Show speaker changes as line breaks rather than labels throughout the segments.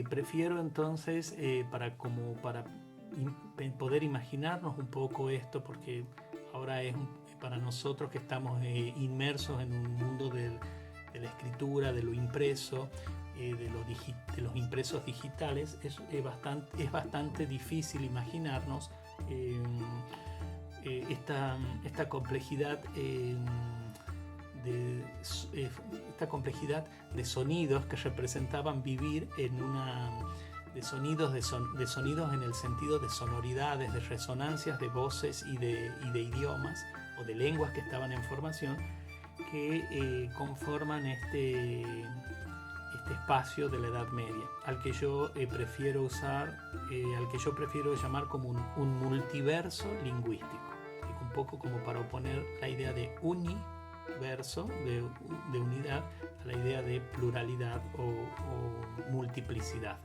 prefiero entonces, para poder imaginarnos un poco esto, porque ahora es para nosotros que estamos inmersos en un mundo de la escritura, de lo impreso, de los impresos digitales, es bastante difícil imaginarnos esta complejidad esta complejidad de sonidos que representaban vivir en de sonidos en el sentido de sonoridades, de resonancias de voces y de idiomas o de lenguas que estaban en formación, que conforman este espacio de la Edad Media, al que yo prefiero llamar como un multiverso lingüístico, un poco como para oponer la idea de universo, de unidad, a la idea de pluralidad o multiplicidad.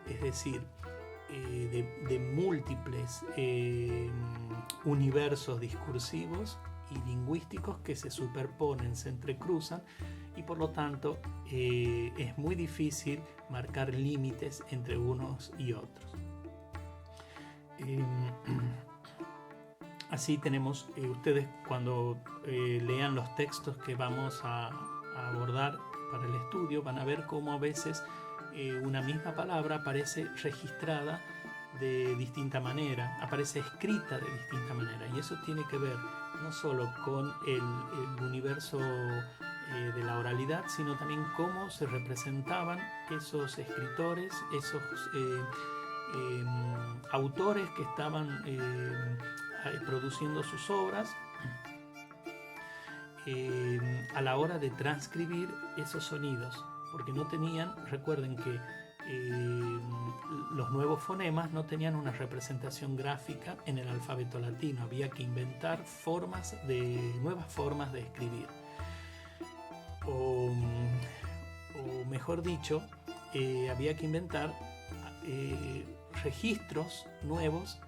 Es decir, de múltiples universos discursivos y lingüísticos que se superponen, se entrecruzan, y por lo tanto es muy difícil marcar límites entre unos y otros. Así tenemos, ustedes cuando lean los textos que vamos a abordar para el estudio, van a ver cómo a veces una misma palabra aparece registrada de distinta manera, aparece escrita de distinta manera, y eso tiene que ver no solo con el universo de la oralidad, sino también cómo se representaban esos escritores, esos autores que estaban produciendo sus obras a la hora de transcribir esos sonidos, porque no tenían, recuerden que los nuevos fonemas no tenían una representación gráfica en el alfabeto latino, había que inventar nuevas formas de escribir, o mejor dicho, había que inventar registros nuevos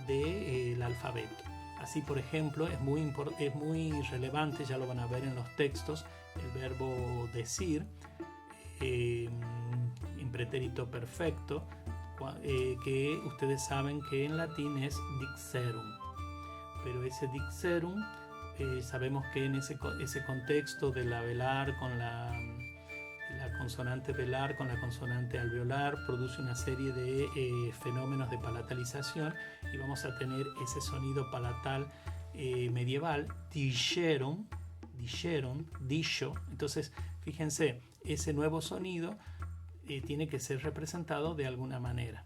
del alfabeto. Así, por ejemplo, es muy relevante, ya lo van a ver en los textos, el verbo decir, en pretérito perfecto, que ustedes saben que en latín es dixerum, pero ese dixerum, sabemos que en ese contexto de la velar con la consonante velar con la consonante alveolar produce una serie de fenómenos de palatalización, y vamos a tener ese sonido palatal medieval, dijeron, dicho. Entonces, fíjense, ese nuevo sonido tiene que ser representado de alguna manera.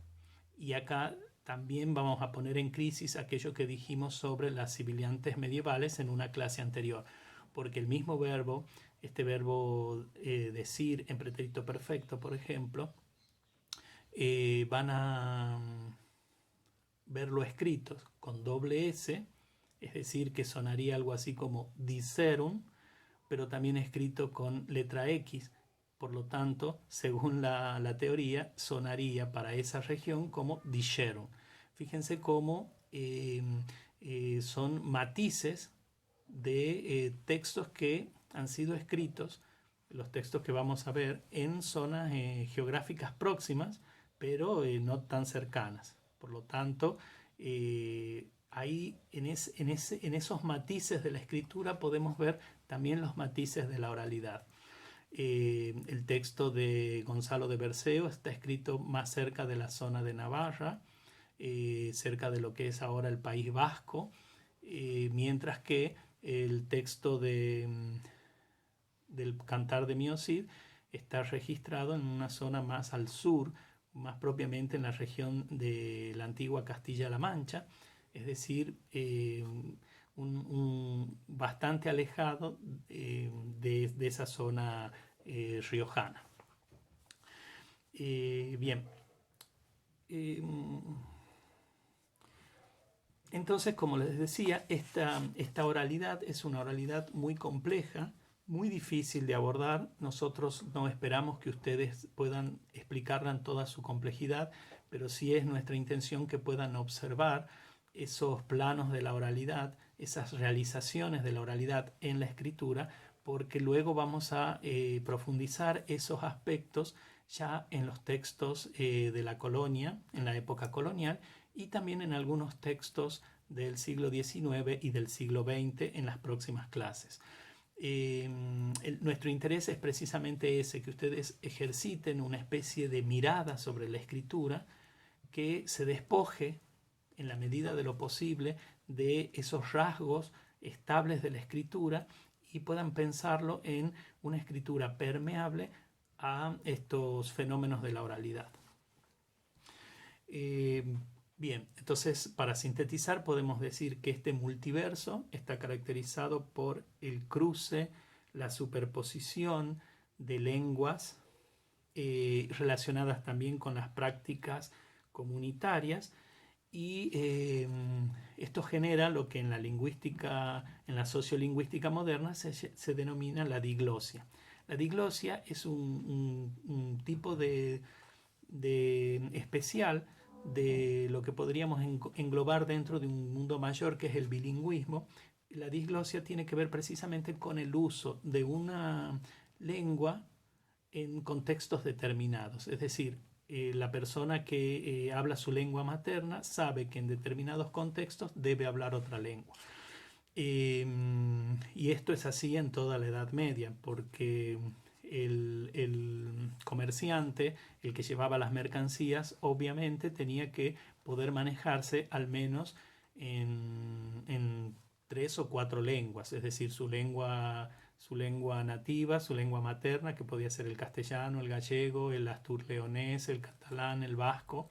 Y acá también vamos a poner en crisis aquello que dijimos sobre las sibilantes medievales en una clase anterior, porque el mismo verbo, este verbo decir en pretérito perfecto, por ejemplo, van a verlo escrito con doble S, es decir, que sonaría algo así como dicerum, pero también escrito con letra X. Por lo tanto, según la teoría, sonaría para esa región como dijeron. Fíjense cómo son matices de textos que han sido escritos, los textos que vamos a ver, en zonas geográficas próximas, pero no tan cercanas. Por lo tanto, ahí en esos matices de la escritura podemos ver también los matices de la oralidad. El texto de Gonzalo de Berceo está escrito más cerca de la zona de Navarra, cerca de lo que es ahora el País Vasco, mientras que el texto del Cantar de Mio Cid está registrado en una zona más al sur, más propiamente en la región de la antigua Castilla-La Mancha, es decir, bastante alejado de esa zona riojana. Bien. Entonces, como les decía, esta oralidad es una oralidad muy compleja, muy difícil de abordar. Nosotros no esperamos que ustedes puedan explicarla en toda su complejidad, pero sí es nuestra intención que puedan observar esos planos de la oralidad, esas realizaciones de la oralidad en la escritura, porque luego vamos a profundizar esos aspectos ya en los textos de la colonia, en la época colonial, y también en algunos textos del siglo XIX y del siglo XX en las próximas clases. Nuestro interés es precisamente ese, que ustedes ejerciten una especie de mirada sobre la escritura que se despoje en la medida de lo posible de esos rasgos estables de la escritura y puedan pensarlo en una escritura permeable a estos fenómenos de la oralidad. Bien, entonces para sintetizar podemos decir que este multiverso está caracterizado por el cruce, la superposición de lenguas relacionadas también con las prácticas comunitarias, y esto genera lo que en la lingüística, en la sociolingüística moderna se denomina la diglosia. La diglosia es un tipo de especial de lo que podríamos englobar dentro de un mundo mayor, que es el bilingüismo. La diglosia tiene que ver precisamente con el uso de una lengua en contextos determinados. Es decir, la persona que habla su lengua materna sabe que en determinados contextos debe hablar otra lengua. Y esto es así en toda la Edad Media, porque el comerciante, el que llevaba las mercancías, obviamente tenía que poder manejarse al menos en 3 o 4 lenguas, es decir, su lengua nativa, su lengua materna, que podía ser el castellano, el gallego, el astur-leonés, el catalán, el vasco,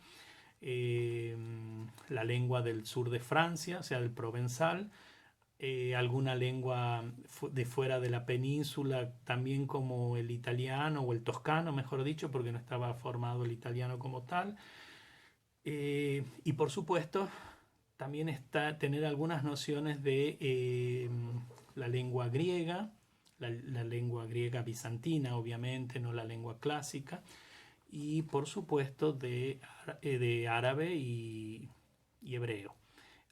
la lengua del sur de Francia, o sea, el provenzal, alguna lengua de fuera de la península, también como el italiano o el toscano, mejor dicho, porque no estaba formado el italiano como tal. Y por supuesto, también está tener algunas nociones de la lengua griega, la lengua griega bizantina, obviamente, no la lengua clásica, y por supuesto de árabe y hebreo.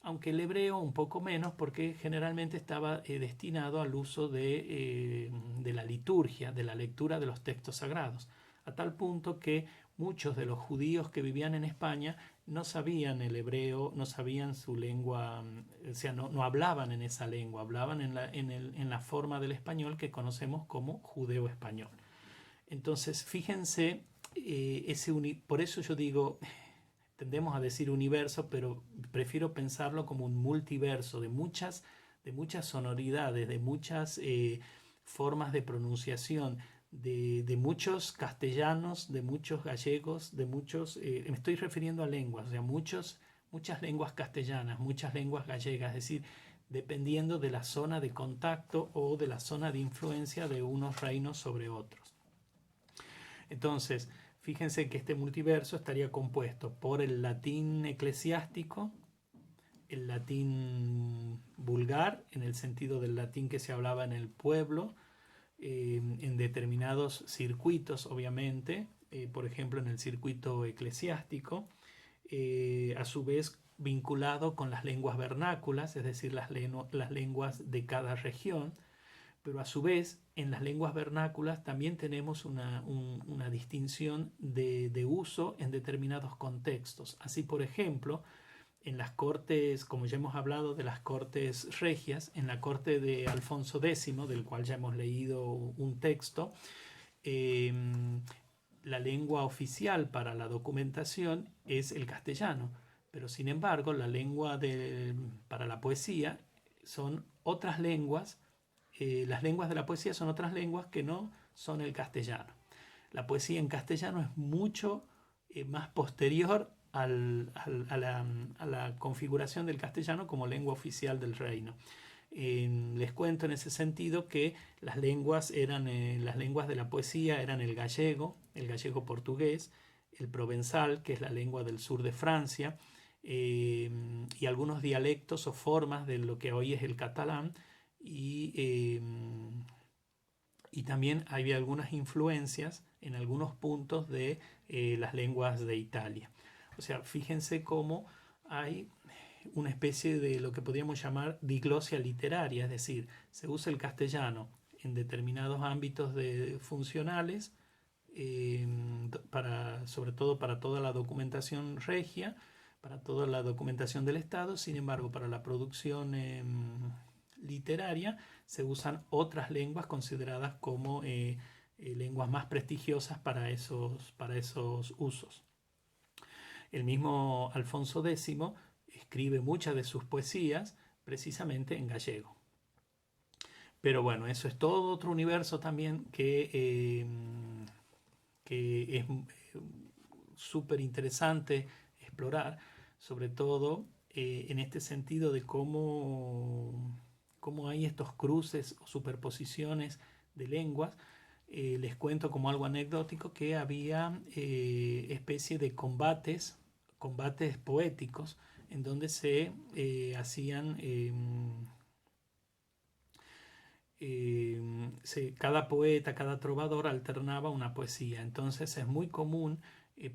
Aunque el hebreo un poco menos, porque generalmente estaba destinado al uso de la liturgia, de la lectura de los textos sagrados, a tal punto que muchos de los judíos que vivían en España no sabían el hebreo, no sabían su lengua, o sea, no hablaban en esa lengua, hablaban en la forma del español que conocemos como judeo-español. Entonces, fíjense, por eso yo digo, tendemos a decir universo, pero prefiero pensarlo como un multiverso de muchas sonoridades, de muchas formas de pronunciación, de muchos castellanos, de muchos gallegos, de muchos, me estoy refiriendo a lenguas, o sea, muchas lenguas castellanas, muchas lenguas gallegas, es decir, dependiendo de la zona de contacto o de la zona de influencia de unos reinos sobre otros. Entonces, fíjense que este multiverso estaría compuesto por el latín eclesiástico, el latín vulgar, en el sentido del latín que se hablaba en el pueblo, en determinados circuitos, obviamente, por ejemplo en el circuito eclesiástico, a su vez vinculado con las lenguas vernáculas, es decir, las lenguas de cada región, pero a su vez en las lenguas vernáculas también tenemos una distinción de uso en determinados contextos. Así, por ejemplo, en las cortes, como ya hemos hablado de las cortes regias, en la corte de Alfonso X, del cual ya hemos leído un texto, la lengua oficial para la documentación es el castellano, pero sin embargo la lengua para la poesía son otras lenguas. Las lenguas de la poesía son otras lenguas que no son el castellano. La poesía en castellano es mucho más posterior a la configuración del castellano como lengua oficial del reino. Les cuento en ese sentido que las lenguas de la poesía eran el gallego portugués, el provenzal, que es la lengua del sur de Francia, y algunos dialectos o formas de lo que hoy es el catalán, y también había algunas influencias en algunos puntos de las lenguas de Italia. O sea, fíjense cómo hay una especie de lo que podríamos llamar diglosia literaria, es decir, se usa el castellano en determinados ámbitos funcionales, sobre todo para toda la documentación regia, para toda la documentación del Estado. Sin embargo, para la producción literaria se usan otras lenguas consideradas como lenguas más prestigiosas para esos usos. El mismo Alfonso X escribe muchas de sus poesías precisamente en gallego. Pero bueno, eso es todo otro universo también que es súper interesante explorar, sobre todo en este sentido de cómo hay estos cruces o superposiciones de lenguas. Les cuento como algo anecdótico que había especie de combates poéticos en donde se hacían cada poeta, cada trovador alternaba una poesía. Entonces es muy común,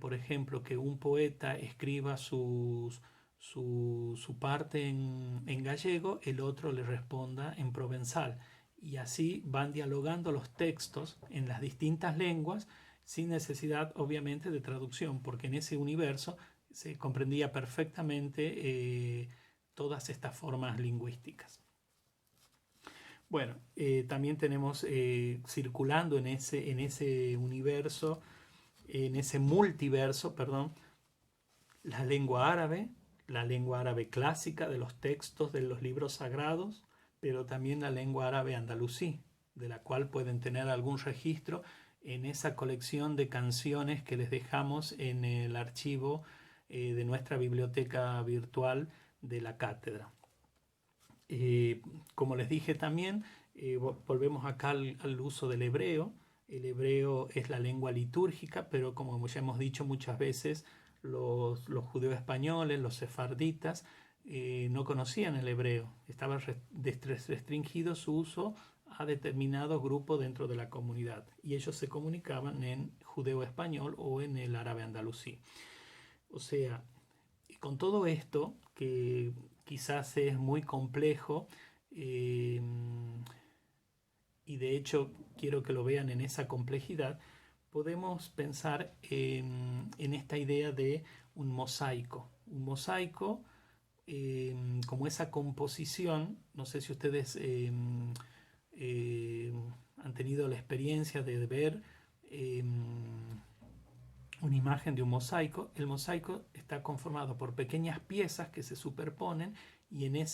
por ejemplo, que un poeta escriba su parte en gallego, el otro le responda en provenzal. Y así van dialogando los textos en las distintas lenguas sin necesidad, obviamente, de traducción, porque en ese universo se comprendía perfectamente todas estas formas lingüísticas. Bueno, también tenemos circulando en ese universo, en ese multiverso, perdón, la lengua árabe clásica de los textos de los libros sagrados, pero también la lengua árabe andalusí, de la cual pueden tener algún registro en esa colección de canciones que les dejamos en el archivo de nuestra biblioteca virtual de la cátedra. Como les dije también, volvemos acá al uso del hebreo. El hebreo es la lengua litúrgica, pero como ya hemos dicho muchas veces, los judíos españoles, los sefarditas, no conocían el hebreo. Estaba restringido su uso a determinados grupos dentro de la comunidad y ellos se comunicaban en judeo español o en el árabe andalusí. O sea, con todo esto, que quizás es muy complejo, y de hecho quiero que lo vean en esa complejidad, podemos pensar en esta idea de un mosaico. Un mosaico como esa composición, no sé si ustedes han tenido la experiencia de ver una imagen de un mosaico. El mosaico está conformado por pequeñas piezas que se superponen y que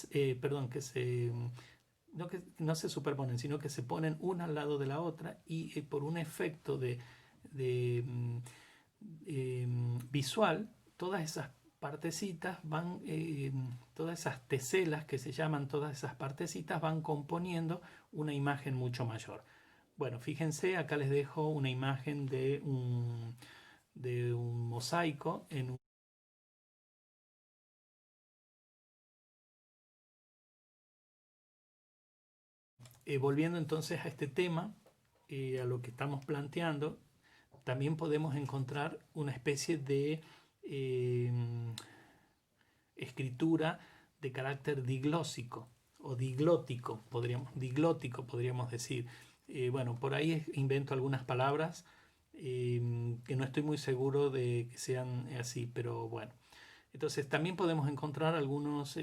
no se superponen, sino que se ponen una al lado de la otra y por un efecto de visual, todas esas partecitas van, todas esas teselas que se llaman, todas esas partecitas van componiendo una imagen mucho mayor. Bueno, fíjense, acá les dejo una imagen de un mosaico volviendo entonces a este tema, a lo que estamos planteando, también podemos encontrar una especie de escritura de carácter diglósico o diglótico, podríamos decir. Bueno, por ahí invento algunas palabras que no estoy muy seguro de que sean así, pero bueno. Entonces también podemos encontrar algunos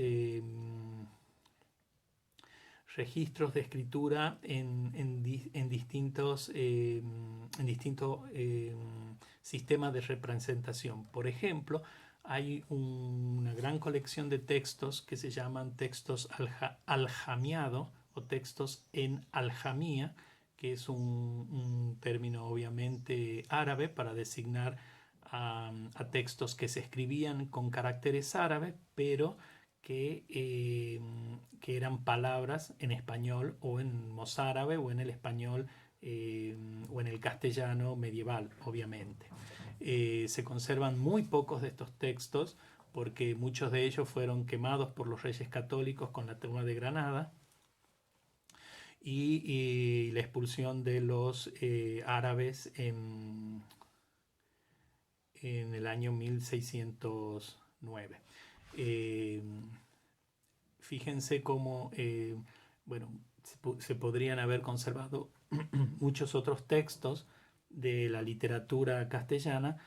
registros de escritura en distintos sistemas de representación. Por ejemplo, hay una gran colección de textos que se llaman textos aljamiados o textos en aljamía, que es un término obviamente árabe para designar a textos que se escribían con caracteres árabes, pero que eran palabras en español o en mozárabe o en el español o en el castellano medieval, obviamente. Se conservan muy pocos de estos textos porque muchos de ellos fueron quemados por los reyes católicos con la toma de Granada y la expulsión de los árabes en el año 1609. Fíjense cómo bueno, se podrían haber conservado muchos otros textos de la literatura castellana,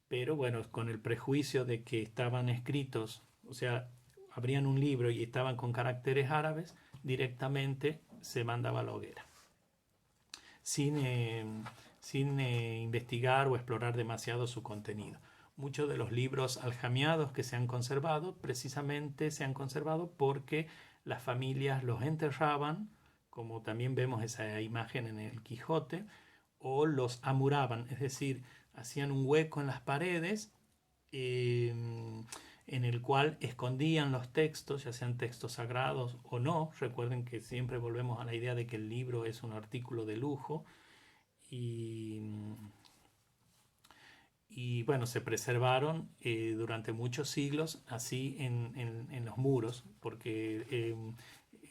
pero bueno, con el prejuicio de que estaban escritos, o sea, abrían un libro y estaban con caracteres árabes, directamente se mandaba a la hoguera, sin, sin investigar o explorar demasiado su contenido. Muchos de los libros aljamiados que se han conservado, precisamente se han conservado porque las familias los enterraban, como también vemos esa imagen en el Quijote, o los amuraban, es decir, hacían un hueco en las paredes en el cual escondían los textos, ya sean textos sagrados o no. Recuerden que siempre volvemos a la idea de que el libro es un artículo de lujo y bueno, se preservaron durante muchos siglos así en los muros, porque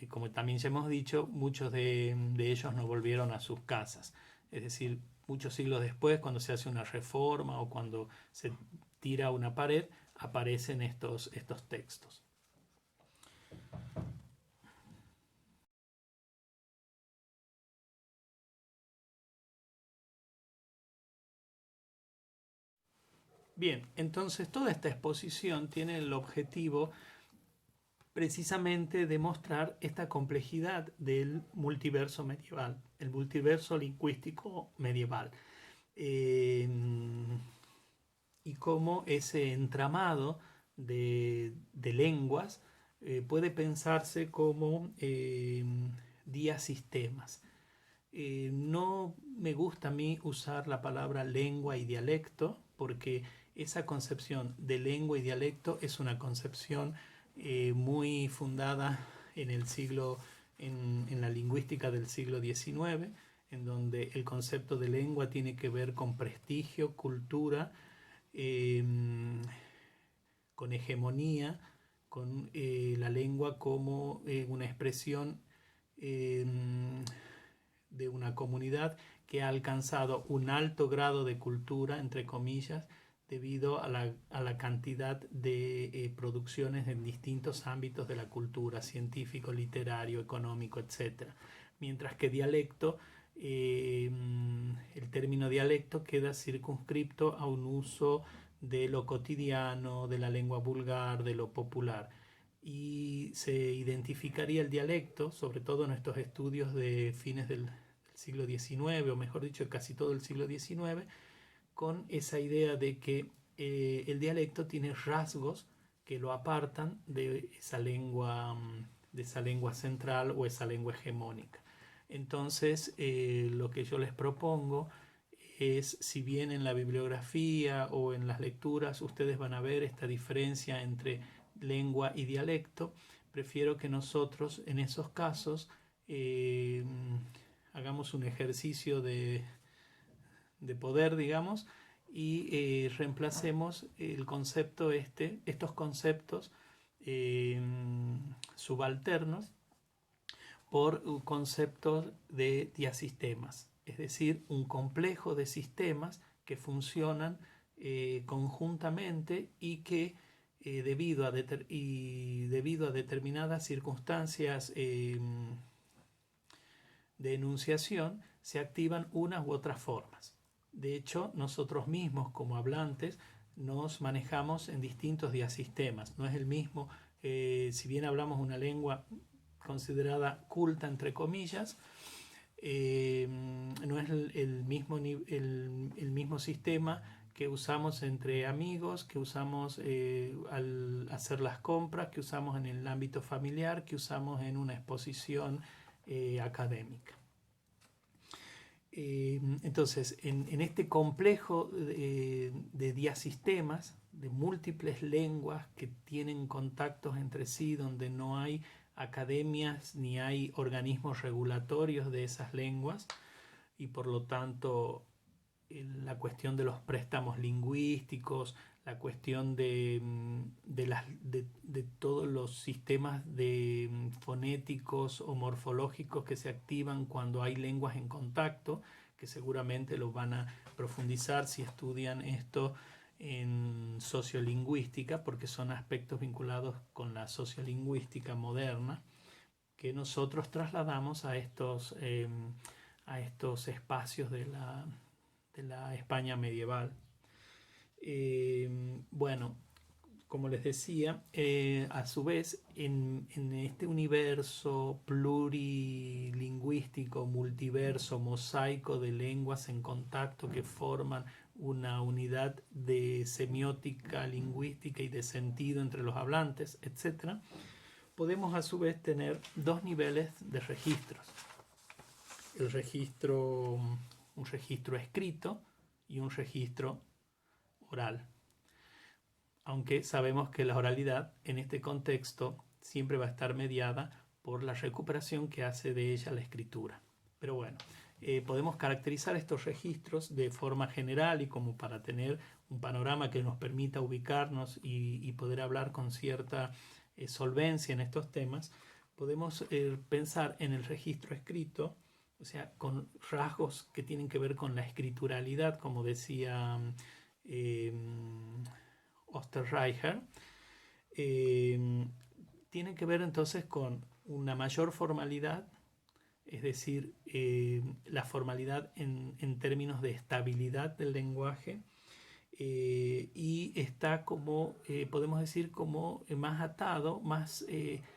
como también ya hemos dicho, muchos de ellos no volvieron a sus casas. Es decir, muchos siglos después, cuando se hace una reforma o cuando se tira una pared, aparecen estos textos. Bien, entonces toda esta exposición tiene el objetivo precisamente de mostrar esta complejidad del multiverso medieval, el multiverso lingüístico medieval. Y cómo ese entramado de lenguas puede pensarse como diasistemas. No me gusta a mí usar la palabra lengua y dialecto porque esa concepción de lengua y dialecto es una concepción muy fundada en el siglo, en la lingüística del siglo XIX, en donde el concepto de lengua tiene que ver con prestigio, cultura, eh, con hegemonía, con la lengua como una expresión eh, de una comunidad que ha alcanzado un alto grado de cultura, entre comillas, debido a la cantidad de producciones en distintos ámbitos de la cultura, científico, literario, económico, etc. Mientras que dialecto, el término dialecto queda circunscripto a un uso de lo cotidiano, de la lengua vulgar, de lo popular. Y se identificaría el dialecto, sobre todo en estos estudios de fines del siglo XIX, o mejor dicho, casi todo el siglo XIX, con esa idea de que el dialecto tiene rasgos que lo apartan de esa lengua central o esa lengua hegemónica. Entonces, lo que yo les propongo es, si bien en la bibliografía o en las lecturas ustedes van a ver esta diferencia entre lengua y dialecto, prefiero que nosotros en esos casos hagamos un ejercicio de poder, digamos, y reemplacemos el concepto estos conceptos subalternos por conceptos de diasistemas, es decir, un complejo de sistemas que funcionan conjuntamente y que debido a determinadas circunstancias de enunciación se activan unas u otras formas. De hecho, nosotros mismos como hablantes nos manejamos en distintos diasistemas. No es el mismo, si bien hablamos una lengua considerada culta, entre comillas, no es el mismo sistema que usamos entre amigos, que usamos al hacer las compras, que usamos en el ámbito familiar, que usamos en una exposición académica. Entonces, en este complejo de diasistemas, de múltiples lenguas que tienen contactos entre sí, donde no hay academias ni hay organismos regulatorios de esas lenguas, y por lo tanto la cuestión de los préstamos lingüísticos, la cuestión de todos los sistemas fonéticos o morfológicos que se activan cuando hay lenguas en contacto, que seguramente lo van a profundizar si estudian esto en sociolingüística, porque son aspectos vinculados con la sociolingüística moderna que nosotros trasladamos a estos espacios España medieval. Bueno, como les decía, a su vez, en este universo plurilingüístico, multiverso, mosaico de lenguas en contacto que forman una unidad de semiótica lingüística y de sentido entre los hablantes, etc., podemos a su vez tener dos niveles de registros. Un registro escrito y un registro oral. Aunque sabemos que la oralidad en este contexto siempre va a estar mediada por la recuperación que hace de ella la escritura. Pero bueno, podemos caracterizar estos registros de forma general y como para tener un panorama que nos permita ubicarnos y poder hablar con cierta solvencia en estos temas. Podemos pensar en el registro escrito, o sea, con rasgos que tienen que ver con la escrituralidad, como decía Osterreicher, tiene que ver entonces con una mayor formalidad, es decir, la formalidad en términos de estabilidad del lenguaje, y está como, podemos decir, como más atado, más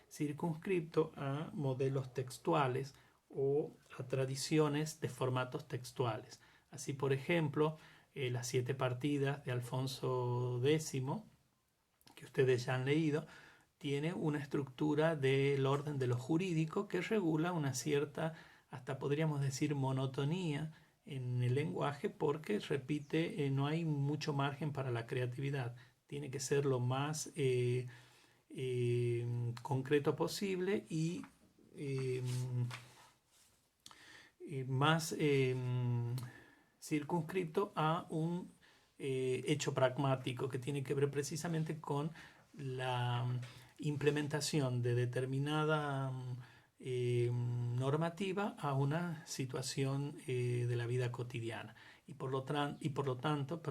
circunscripto a modelos textuales o a tradiciones de formatos textuales. Así, por ejemplo, las 7 partidas de Alfonso X, que ustedes ya han leído, tiene una estructura del orden de lo jurídico que regula una cierta, hasta podríamos decir, monotonía en el lenguaje, porque, repite, no hay mucho margen para la creatividad. Tiene que ser lo más concreto posible y más circunscrito a un hecho pragmático que tiene que ver precisamente con la implementación de determinada normativa a una situación de la vida cotidiana y por lo tanto,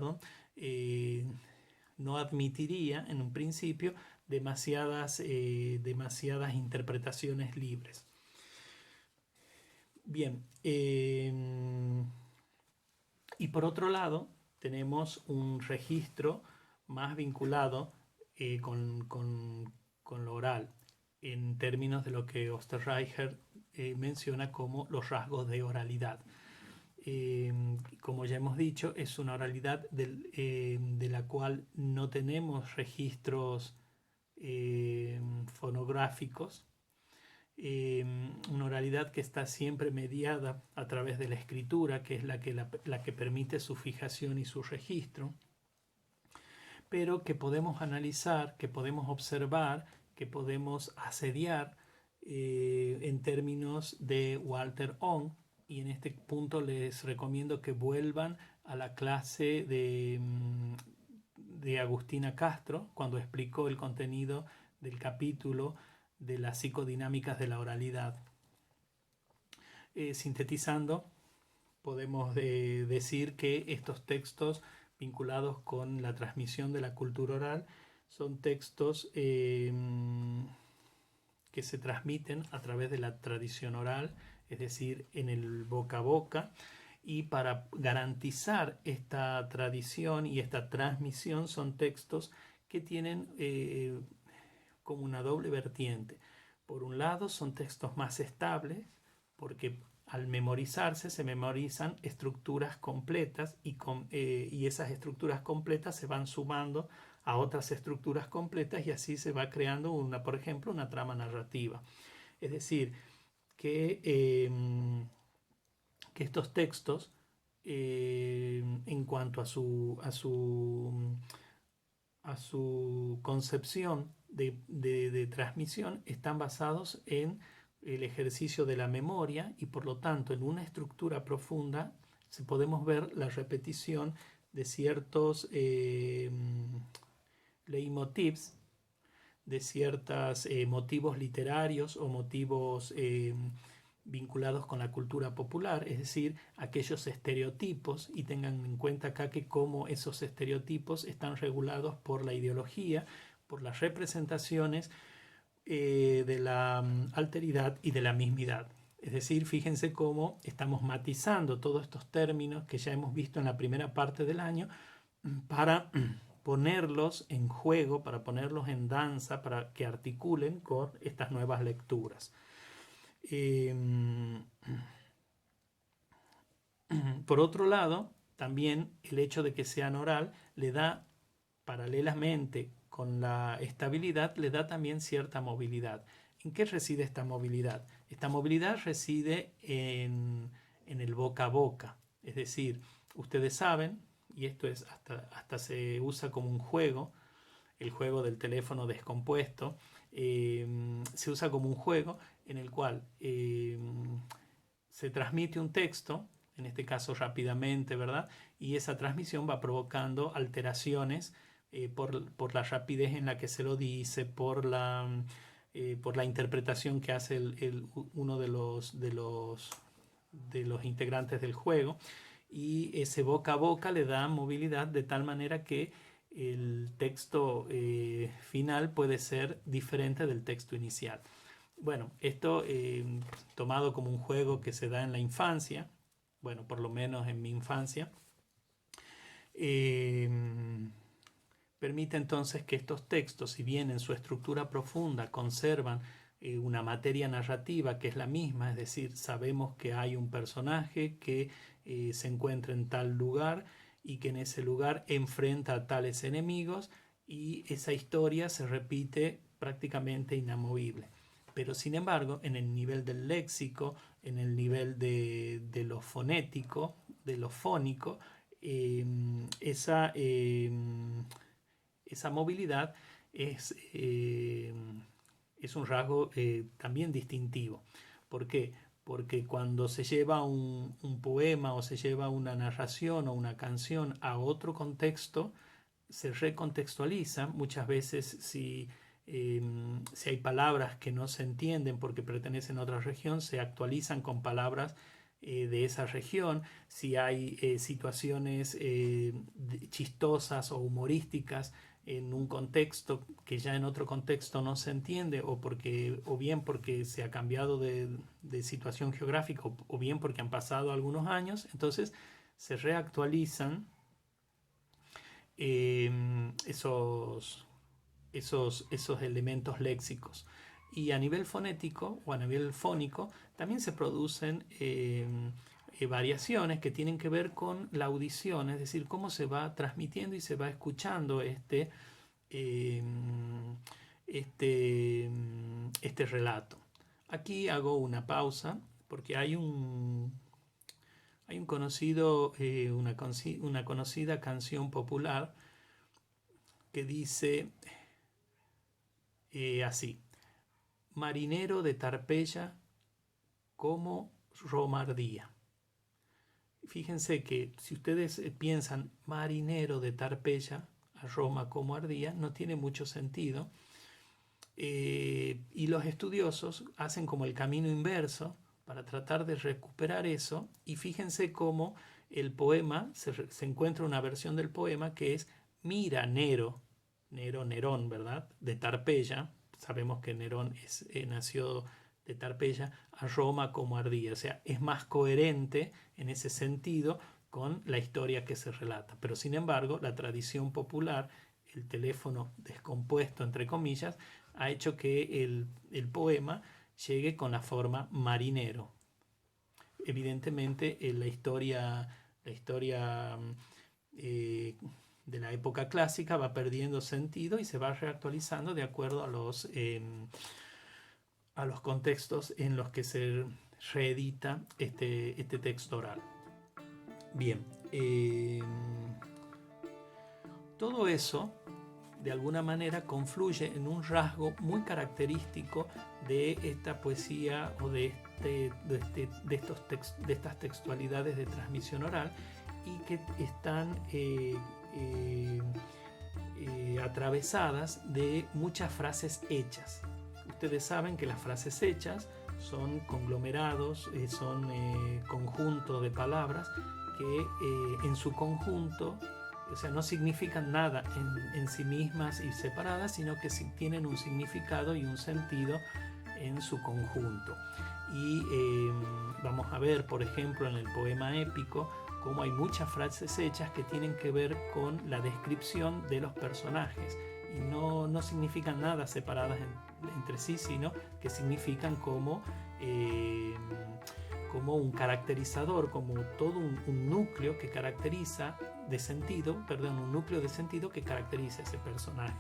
no admitiría en un principio demasiadas interpretaciones libres. Bien, y por otro lado tenemos un registro más vinculado con lo oral, en términos de lo que Osterreicher menciona como los rasgos de oralidad. Como ya hemos dicho, es una oralidad de la cual no tenemos registros fonográficos, una oralidad que está siempre mediada a través de la escritura, que es la que permite su fijación y su registro, pero que podemos analizar, que podemos observar, que podemos asediar en términos de Walter Ong. Y en este punto les recomiendo que vuelvan a la clase de Agustina Castro, cuando explicó el contenido del capítulo de las psicodinámicas de la oralidad. Sintetizando, podemos decir que estos textos vinculados con la transmisión de la cultura oral son textos que se transmiten a través de la tradición oral, es decir, en el boca a boca, y para garantizar esta tradición y esta transmisión son textos que tienen como una doble vertiente. Por un lado, son textos más estables, porque al memorizarse se memorizan estructuras completas y esas estructuras completas se van sumando a otras estructuras completas y así se va creando por ejemplo, una trama narrativa. Es decir, que estos textos, en cuanto a su concepción de transmisión, están basados en el ejercicio de la memoria y por lo tanto en una estructura profunda podemos ver la repetición de ciertos leitmotivs, de ciertos motivos literarios o motivos vinculados con la cultura popular, es decir, aquellos estereotipos, y tengan en cuenta acá que cómo esos estereotipos están regulados por la ideología, por las representaciones de la alteridad y de la mismidad. Es decir, fíjense cómo estamos matizando todos estos términos que ya hemos visto en la primera parte del año para ponerlos en juego, para ponerlos en danza, para que articulen con estas nuevas lecturas. Por otro lado, también el hecho de que sean oral le da, paralelamente con la estabilidad, le da también cierta movilidad. ¿En qué reside esta movilidad? Esta movilidad reside en el boca a boca. Es decir, ustedes saben, y esto es hasta se usa como un juego, el juego del teléfono descompuesto, se usa como un juego en el cual se transmite un texto, en este caso rápidamente, ¿verdad? Y esa transmisión va provocando alteraciones por la rapidez en la que se lo dice, por la interpretación que hace uno de los integrantes del juego. Y ese boca a boca le da movilidad de tal manera que el texto final puede ser diferente del texto inicial. Bueno, esto tomado como un juego que se da en la infancia, bueno, por lo menos en mi infancia, permite entonces que estos textos, si bien en su estructura profunda conservan una materia narrativa que es la misma, es decir, sabemos que hay un personaje que se encuentra en tal lugar y que en ese lugar enfrenta a tales enemigos, y esa historia se repite prácticamente inamovible. Pero sin embargo, en el nivel del léxico, en el nivel de lo fonético, de lo fónico, esa movilidad es un rasgo también distintivo. ¿Por qué? Porque cuando se lleva un poema o se lleva una narración o una canción a otro contexto, se recontextualiza. Muchas veces si hay palabras que no se entienden porque pertenecen a otra región, se actualizan con palabras de esa región. Si hay situaciones chistosas o humorísticas en un contexto que ya en otro contexto no se entiende, o bien porque se ha cambiado de situación geográfica, o bien porque han pasado algunos años, entonces se reactualizan esos elementos léxicos. Y a nivel fonético o a nivel fónico también se producen variaciones que tienen que ver con la audición, es decir, cómo se va transmitiendo y se va escuchando este relato. Aquí hago una pausa porque hay un conocido, una conocida canción popular que dice así: marinero de Tarpeya, como Roma ardía. Fíjense que si ustedes piensan marinero de Tarpeya a Roma como ardía, no tiene mucho sentido. Y los estudiosos hacen como el camino inverso para tratar de recuperar eso, y fíjense cómo el poema, se encuentra una versión del poema que es: mira Nerón, ¿verdad?, de Tarpeya. Sabemos que Nerón nació de Tarpeya, a Roma como ardía. O sea, es más coherente en ese sentido con la historia que se relata. Pero sin embargo, la tradición popular, el teléfono descompuesto, entre comillas, ha hecho que el poema llegue con la forma marinero. Evidentemente, la historia de la época clásica va perdiendo sentido y se va reactualizando de acuerdo a los contextos en los que se reedita este texto oral. Bien, todo eso de alguna manera confluye en un rasgo muy característico de esta poesía o de estas textualidades de transmisión oral, y que están atravesadas de muchas frases hechas. Ustedes saben que las frases hechas son conglomerados, son conjuntos de palabras que en su conjunto, o sea, no significan nada en sí mismas y separadas, sino que tienen un significado y un sentido en su conjunto. Y vamos a ver, por ejemplo, en el poema épico, cómo hay muchas frases hechas que tienen que ver con la descripción de los personajes y no significan nada separadas entre sí, sino que significan como un caracterizador, como todo un núcleo que caracteriza de sentido, un núcleo de sentido que caracteriza ese personaje.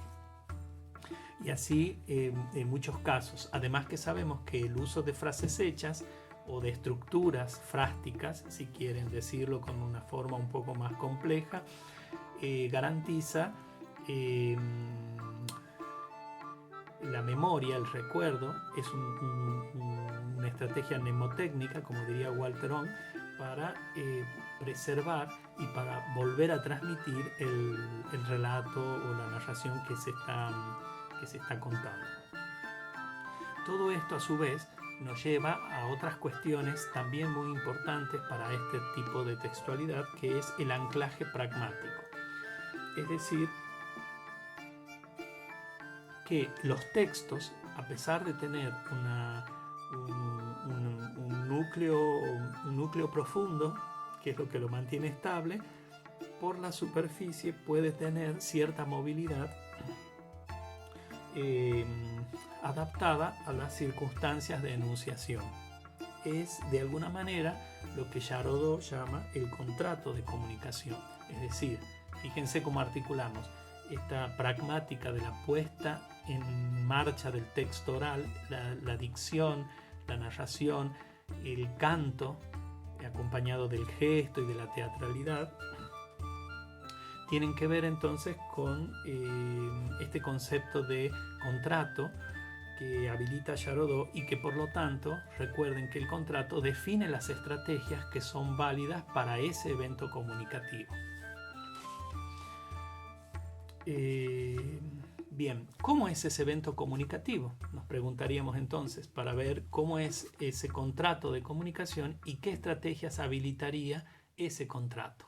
Y así en muchos casos. Además que sabemos que el uso de frases hechas o de estructuras frásticas, si quieren decirlo con una forma un poco más compleja, garantiza la memoria, el recuerdo. Es una estrategia mnemotécnica, como diría Walter Ong, para preservar y para volver a transmitir el relato o la narración que se está contando. Todo esto a su vez nos lleva a otras cuestiones también muy importantes para este tipo de textualidad, que es el anclaje pragmático. Es decir, que los textos, a pesar de tener un núcleo profundo, que es lo que lo mantiene estable, por la superficie puede tener cierta movilidad adaptada a las circunstancias de enunciación. Es de alguna manera lo que Charodot llama el contrato de comunicación. Es decir, fíjense cómo articulamos esta pragmática de la puesta en marcha del texto oral, la dicción, la narración, el canto, acompañado del gesto y de la teatralidad, tienen que ver entonces con este concepto de contrato que habilita Charodot, y que por lo tanto recuerden que el contrato define las estrategias que son válidas para ese evento comunicativo. Bien, ¿cómo es ese evento comunicativo? Nos preguntaríamos entonces, para ver cómo es ese contrato de comunicación y qué estrategias habilitaría ese contrato.